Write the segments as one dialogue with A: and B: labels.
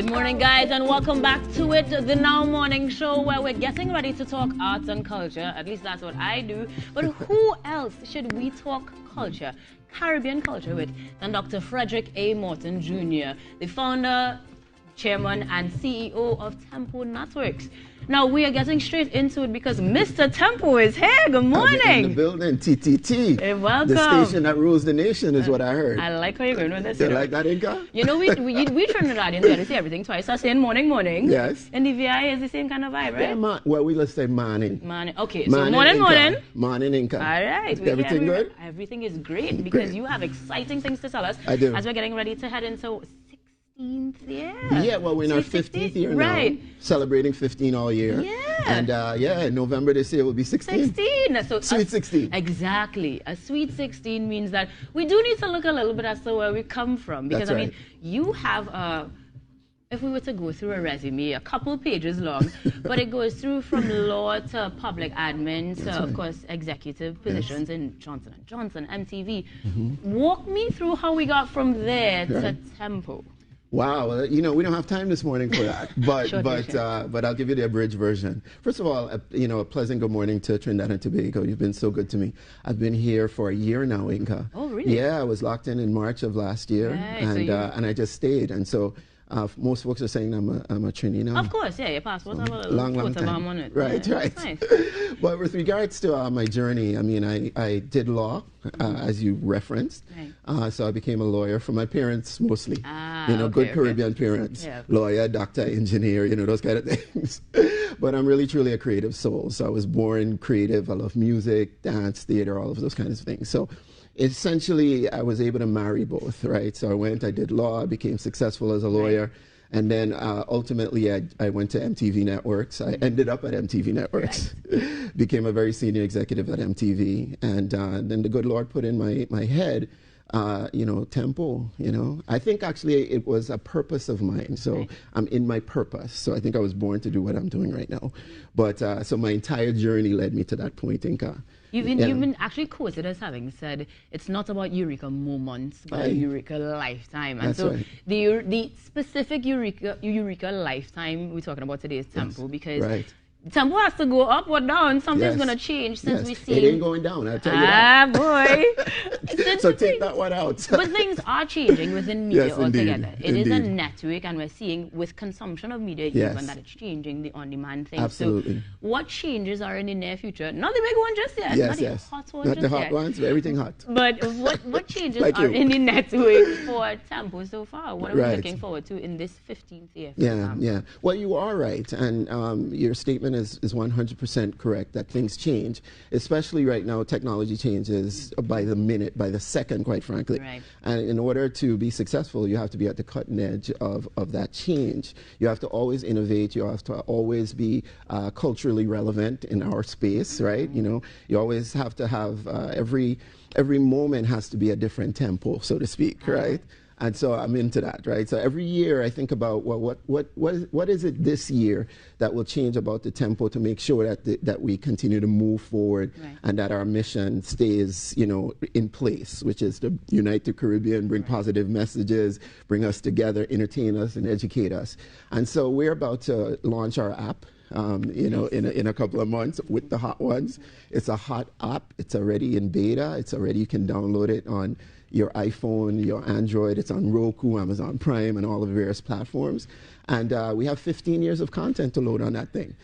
A: Good morning, guys, and welcome back to it, the Now Morning Show, where we're getting ready to talk arts and culture. At least that's what I do. But who else should we talk culture, Caribbean culture, with than Dr. Frederick A. Morton Jr., the founder, chairman, and CEO of Tempo Networks. Now, we are getting straight into it because Mr. Tempo is here. Good morning.
B: In the building, TTT.
A: Hey, welcome.
B: The station that rules the nation is what I heard.
A: I like how you're going with this.
B: You like that, Ainka?
A: You know, we Trinidadians got to say everything twice. So saying morning, morning.
B: Yes.
A: And the VI is the same kind of vibe, right?
B: Yeah, well, let's say morning.
A: Morning. Okay,
B: morning,
A: so morning,
B: Ainka.
A: morning.
B: Morning, Ainka.
A: All right.
B: Everything good?
A: Everything is great because you have exciting things to tell us.
B: I do.
A: As we're getting ready to head into 16th year.
B: Yeah, well, we're in our 15th year
A: right.
B: now. Celebrating 15 all year.
A: Yeah.
B: And in November this year will be 16.
A: 16. So
B: Sweet 16.
A: Exactly. A sweet 16 means that we do need to look a little bit as to where we come from. Because,
B: That's right.
A: I mean, you have if we were to go through a resume, a couple pages long, but it goes through from law to public admin to, of course, executive positions in Johnson & Johnson, MTV. Walk me through how we got from there to Tempo.
B: Wow, well, you know, we don't have time this morning for that, but
A: Sure.
B: but I'll give you the abridged version. First of all, a pleasant good morning to Trinidad and Tobago. You've been so good to me. I've been here for a year now, Ainka.
A: Oh, really?
B: Yeah, I was locked in March of last year,
A: Right,
B: and I just stayed. And so most folks are saying I'm a Trini now.
A: Of course, yeah, your passport have a little
B: Long
A: photo
B: time.
A: on it.
B: Right,
A: yeah,
B: right.
A: Nice.
B: But with regards to my journey, I mean, I did law, as you referenced.
A: Right.
B: So I became a lawyer for my parents mostly.
A: Okay,
B: Good Caribbean parents.
A: Yeah.
B: Lawyer, doctor, engineer, those kind of things. But I'm really, truly a creative soul. So I was born creative. I love music, dance, theater, all of those kinds of things. So essentially, I was able to marry both, right? So I did law, I became successful as a lawyer. Right. And then ultimately, I went to MTV Networks. I ended up at MTV Networks, right. Became a very senior executive at MTV. And then the good Lord put in my head, Tempo, I think actually it was a purpose of mine. So right. I'm in my purpose. So I think I was born to do what I'm doing right now. But so my entire journey led me to that point, Ainka.
A: You've been actually quoted as having said it's not about Eureka moments, but a Eureka lifetime. And
B: That's
A: so
B: right.
A: the specific Eureka lifetime we're talking about today is Tempo, because
B: right.
A: Tempo has to go up or down. Something's
B: Yes.
A: going to change since we see.
B: It ain't going down, I'll tell you that.
A: Boy.
B: So take that one out.
A: But things are changing within media
B: Yes, indeed.
A: altogether. It is a
B: Indeed.
A: network, and we're seeing with consumption of media
B: Yes.
A: even that it's changing the on-demand thing.
B: Absolutely.
A: So what changes are in the near future? Not the big one just yet.
B: Yes,
A: not the
B: yes.
A: hot one
B: Not
A: just
B: the hot
A: yet.
B: ones, but everything hot.
A: But what changes
B: Like
A: are
B: you.
A: in the network for Tempo so far? What are we
B: Right.
A: looking forward to in this 15th year? For
B: Yeah,
A: example?
B: yeah. Well, you are right, and your statement is 100% correct that things change, especially right now. Technology changes by the minute, by the second, quite frankly.
A: Right.
B: And in order to be successful, you have to be at the cutting edge of that change. You have to always innovate. You have to always be culturally relevant in our space, right? You always have to have every moment has to be a different tempo, so to speak, right? And so I'm into that, right? So every year I think about, well, what is it this year that will change about the tempo to make sure that we continue to move forward, right. And that our mission stays, in place, which is to unite the Caribbean, bring right. positive messages, bring us together, entertain us, and educate us. And so we're about to launch our app. In a couple of months with the hot ones. It's a hot app. It's already in beta. You can download it on your iPhone, your Android. It's on Roku, Amazon Prime, and all of the various platforms. And we have 15 years of content to load on that thing.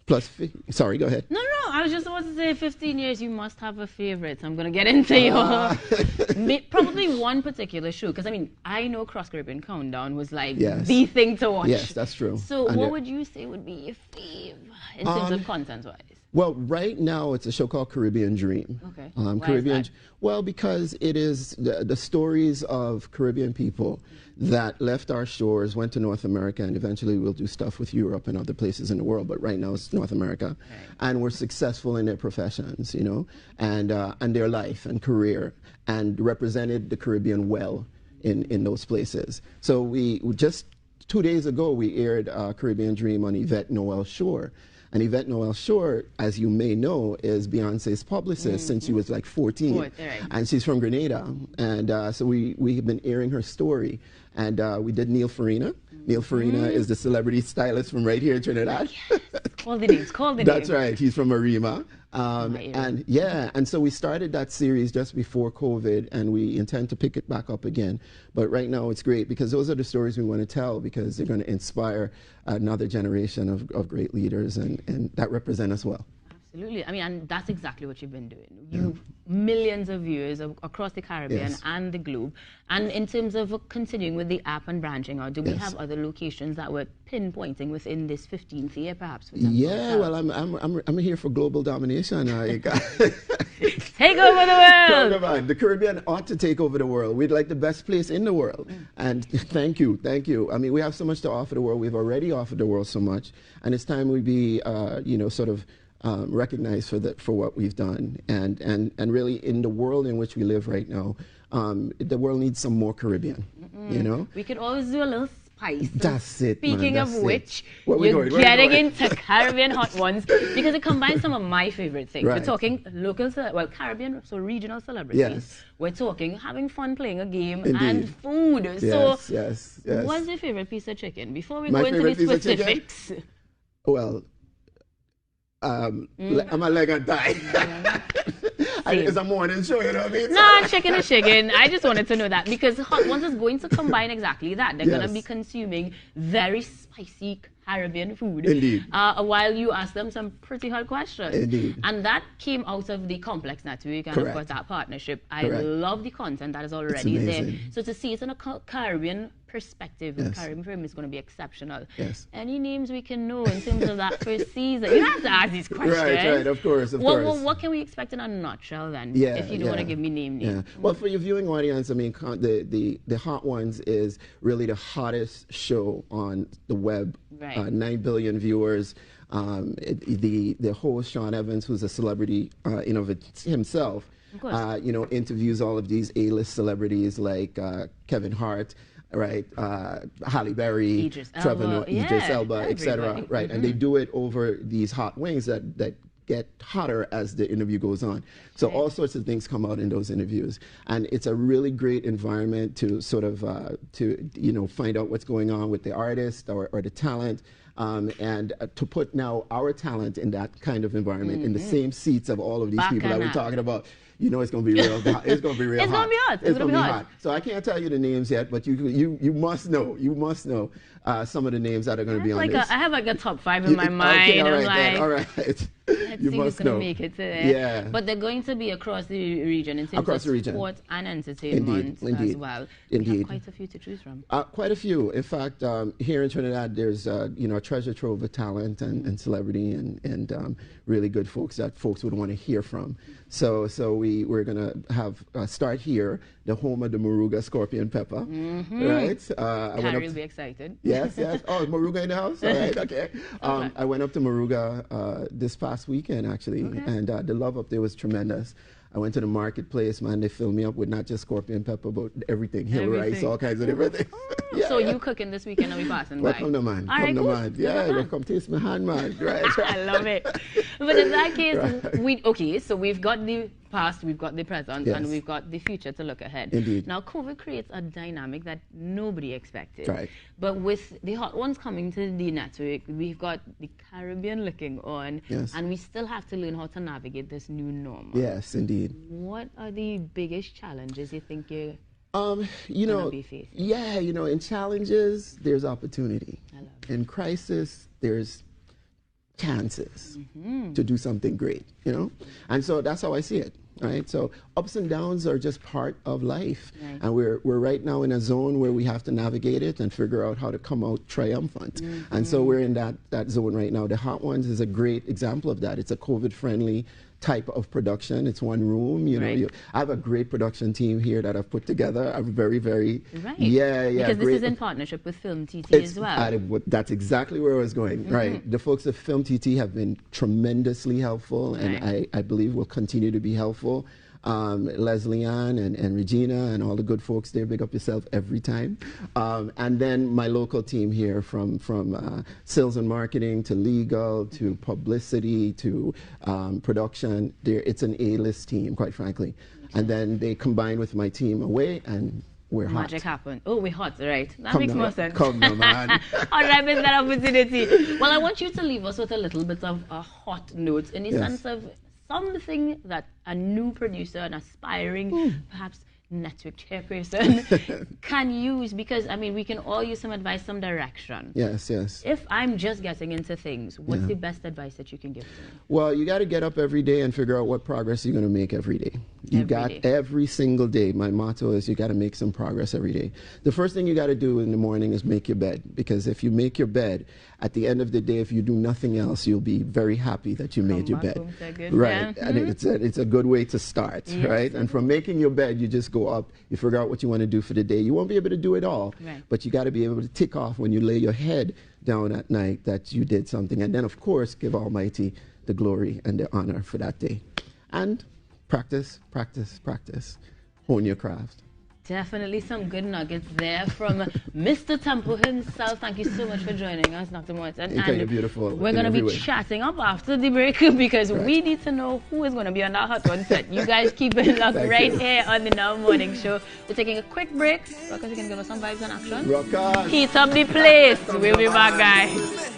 B: Plus, sorry, go ahead.
A: No, I was just about to say 15 years, you must have a favorite. I'm going to get into your... Probably one particular show, because, I know Cross Caribbean Countdown was like the thing to watch.
B: Yes, that's true.
A: So what would you say would be your fave in terms of content-wise?
B: Well, right now it's a show called Caribbean Dream.
A: Okay.
B: Why is that? Well, because it is the stories of Caribbean people that left our shores, went to North America, and eventually we'll do stuff with Europe and other places in the world. But right now it's North America, and were successful in their professions, and their life and career, and represented the Caribbean well in those places. So we just 2 days ago we aired Caribbean Dream on Yvette Noel Shore. And Yvette Noel Shore, as you may know, is Beyonce's publicist since she was like 14.
A: Right.
B: And she's from Grenada. And so we have been airing her story. And we did Neil Farina. Neil Farina is the celebrity stylist from right here in Trinidad.
A: Yes. Call the names, call the names.
B: That's right. He's from Arima. And so we started that series just before COVID, and we intend to pick it back up again. But right now it's great because those are the stories we want to tell, because they're going to inspire another generation of great leaders, and that represent us well.
A: Absolutely. I mean, and that's exactly what you've been doing. You've millions of viewers across the Caribbean and the globe. And in terms of continuing with the app and branching out, do we have other locations that we're pinpointing within this 15th year, perhaps?
B: Yeah, well, I'm here for global domination.
A: Take over the world!
B: The Caribbean ought to take over the world. We'd like the best place in the world. And thank you. I mean, we have so much to offer the world. We've already offered the world so much. And it's time we be, sort of recognized for what we've done, and really in the world in which we live right now, the world needs some more Caribbean. You know,
A: we could always do a little spice.
B: That's it.
A: Speaking of which,
B: you're
A: getting into Caribbean hot ones, because it combines some of my favorite things. We're talking local, Caribbean, so regional celebrities.
B: Yes.
A: We're talking having fun playing a game
B: Indeed.
A: and food.
B: Yes.
A: What's your favorite piece of chicken? Before we
B: My
A: go into the
B: favorite piece of
A: specifics.
B: Well. I'm a leg and die. It's a morning show, you know what I mean?
A: No, chicken is chicken. I just wanted to know that, because hot ones is going to combine exactly that. They're going to be consuming very spicy Caribbean food.
B: Indeed.
A: While you ask them some pretty hard questions.
B: Indeed.
A: And that came out of the Complex Network and, of course, that partnership. I love the content that is already there. So to see it in a Caribbean perspective, the Caribbean film is going to be exceptional.
B: Yes.
A: Any names we can know in terms of that first season? You have to ask these questions.
B: Right, of course.
A: What can we expect in a nutshell then? If you don't want to give me names.
B: Yeah. Well, for your viewing audience, I mean, the Hot Ones is really the hottest show on the web.
A: Right.
B: 9 billion viewers. The host, Sean Evans, who's a celebrity in of it himself, interviews all of these A-list celebrities like Kevin Hart, right, Halle Berry, Trevor Noah, Idris Elba, etc. Right, and they do it over these hot wings that get hotter as the interview goes on. So all sorts of things come out in those interviews, and it's a really great environment to sort of find out what's going on with the artist or the talent. And to put now our talent in that kind of environment, in the same seats of all of these people that we're talking about, you know, it's going to be real. It's going to be real
A: It's
B: hot.
A: Going to be hot.
B: It's going to be hot. So I can't tell you the names yet, but you must know. You must know some of the names that are going to be on this.
A: I have like a top 5 in my mind.
B: Okay, all right,
A: I'm like,
B: all right.
A: Let's
B: you
A: see
B: must
A: who's going to
B: know.
A: make it today.
B: Yeah.
A: But they're going to be across the region in terms of sport and entertainment as well.
B: Indeed.
A: We have quite a few to choose from.
B: Quite a few. In fact, here in Trinidad, there's a treasure trove of talent and celebrity and really good folks that folks would want to hear from. So we're going to have start here, the home of the Moruga scorpion pepper. Right?
A: Carrie will be excited.
B: Yes. Oh, Moruga in the house? All right, okay. I went up to Moruga this past weekend, actually, and the love up there was tremendous. I went to the marketplace, man. They filled me up with not just scorpion pepper, but everything, hill rice, all kinds of different things.
A: So you cooking this weekend and we passing by?
B: Welcome to man.
A: All right,
B: come to
A: cool.
B: man. Yeah, come taste my hand, man. Right.
A: I love it. But in that case, so we've got the past, we've got the present, and we've got the future to look ahead.
B: Indeed.
A: Now, COVID creates a dynamic that nobody expected.
B: Right.
A: But with the hot ones coming to the network, we've got the Caribbean looking on, and we still have to learn how to navigate this new normal.
B: Yes, indeed.
A: What are the biggest challenges you think you're be facing?
B: Yeah, in challenges, there's opportunity.
A: I love it.
B: In crisis, there's chances to do something great, And so that's how I see it, right? So ups and downs are just part of life.
A: Right.
B: And we're right now in a zone where we have to navigate it and figure out how to come out triumphant. And so we're in that zone right now. The Hot Ones is a great example of that. It's a COVID-friendly type of production. It's one room. I have a great production team here that I've put together. I'm very, very
A: Because this is in partnership with Film TT as well.
B: That's exactly where I was going. Right. The folks at Film TT have been tremendously helpful, and I believe will continue to be helpful. Leslie Ann and Regina and all the good folks there. Big up yourself every time. And then my local team here from sales and marketing to legal to publicity to production. It's an A-list team, quite frankly. And then they combine with my team away, and we're hot.
A: Magic happened. Oh, we're hot, right? That makes more sense.
B: Come now, man.
A: All right, miss that opportunity. Well, I want you to leave us with a little bit of a hot note in the sense of something that a new producer, an aspiring, perhaps network chairperson can use, because I mean we can all use some advice, some direction.
B: Yes.
A: If I'm just getting into things, what's the best advice that you can give to me?
B: Well, you got to get up every day and figure out what progress you're going to make every day. Every single day. My motto is you got to make some progress every day. The first thing you got to do in the morning is make your bed, because if you make your bed, at the end of the day, if you do nothing else, you'll be very happy that you made your bed. Right. And it's a good way to start, right? And from making your bed, you just go up, you figure out what you want to do for the day. You won't be able to do it all, but you got to be able to tick off when you lay your head down at night that you did something. And then, of course, give Almighty the glory and the honor for that day. And practice. Hone your craft.
A: Definitely some good nuggets there from Mr. Temple himself. Thank you so much for joining us, Dr. Morton.
B: And you're beautiful.
A: We're going to be chatting up after the break because we need to know who is going to be on that Hot One set. You guys keep it locked here on the Now Morning Show. We're taking a quick break. Rockers, you can give us some vibes and action.
B: Rockers.
A: Heat up the place. We'll be back, guys.